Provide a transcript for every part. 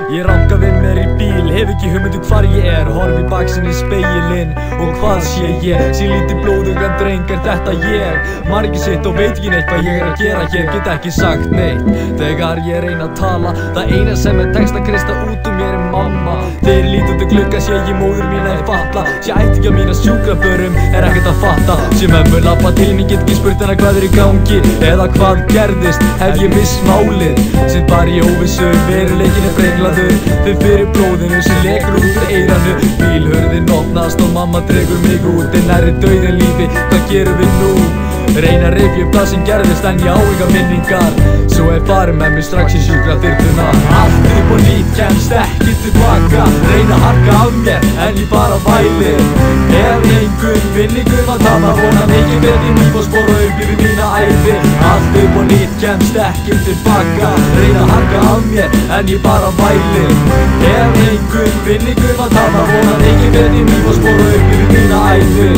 Ég ranka við mér í bíl, hef ekki hugmyndu hvar ég horf í baksinn í speilin og hvað sé ég? Sé lítið blóðugan dreng, þetta ég? Margir sitt og veit ekki neitt hvað ég að gera hér, get ekki sagt neitt. Þegar ég reyna að tala, það eina sem tekst að kreista út mér mamma. Þegar lít út glugga sé ég móður mína falla. Sé ættingja mína sjúkrabörum, ekkert að fatta. Sé mömmu labba til mín, get ekki spurt hana hvað í gangi eða hvað gerðist, hef ég viss málið. Sitt bara í óvissu, veruleikin brenglaður. Þau fyrir blóðinu sem lekur út úr eyranu. Bílhurðin opnast og mamma dregur mig út. En nærri dauðin lífi, hvað gerum við nú? Reyna að rifja upp það sem gerðist en ég á enga minningar. Svo farið með mig strax í sjúkraþyrluna. Allt upp og nýtt, kemst ekki tilbaka. Reyna að harka af mér en ég bara væli. Ef einhver vinningum að tapa, vona mikið betri lífsspor og upplifir mína ævi. Allt upp og nýtt, kemst ekki tilbaka. Reyna að harka af mér en ég bara væli. Ef einhver vinningum að tapa, vona mikið betri lífsspor og upplifir mína ævi.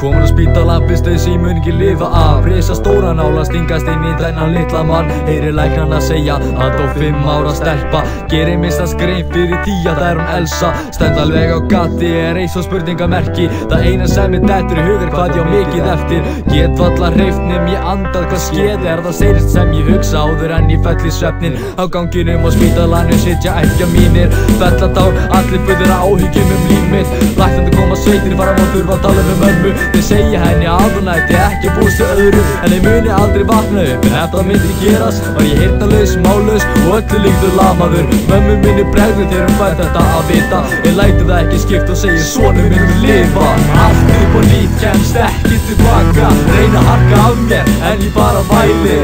Komin á spítala, fyrst þess ég mun ekki lifa af. Risa stóra nála stingast inn í þennan litla mann. Heyri læknarna segja að á 5 ára stelpa gerir mistast grein fyrir því að það hún Elsa. Stend alveg á gati, eins og spurningamerki. Það eina sem dettur í hugar hvað ég á mikið eftir. Get valla hreyft nema ég andað, hvað skeið það seinast sem ég hugsa áður en ég fell í svefnin. Á ganginum og spítalanum sitja ættingja mínir. Fellatár, allir fullur af áhyggjum líf mitt. Læknandi koma sveitir, fara má þurfa að tala mömmu. Þeir segja henni að hún ætti ekki búist við öðru, en þeir muni aldrei vakna upp. En ef það myndi gerast, var ég heyrnarlaus, mállaus og öllu líktur lamaður. Mömmu minni bregður þegar hún fær þetta að vita. Ég læti það ekki skipt og segir sonur minn lifa. Allt upp og nýtt, kemst ekki tilbaka. Reyna að harka af mér en ég bara væli.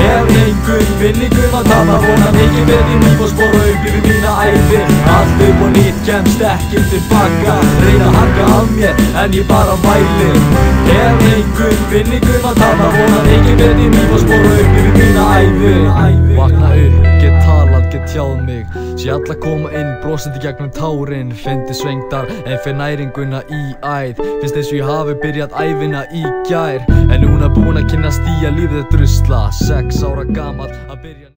Ef einhver vinningum að tapa, vona mikið betri lífsspor og upplifir mína ævi. Allt upp og nýtt, kemst ekki tilbaka. Reyna að harka af mér en ég bara væli. Ef einhver vinningum að tapa, vona mikið betri lífsspor og upplifir mína ævi. Vakna upp, get talað, get tjáð mig. Sé alla koma inn, brosandi gegnum tárin. Fyndi svengdar, en finn næringuna í æð. Finnst eins og ég hafi byrjað ævina í gær. En núna búin að kynna stíja lífið drusla. 6 ára gamall að byrja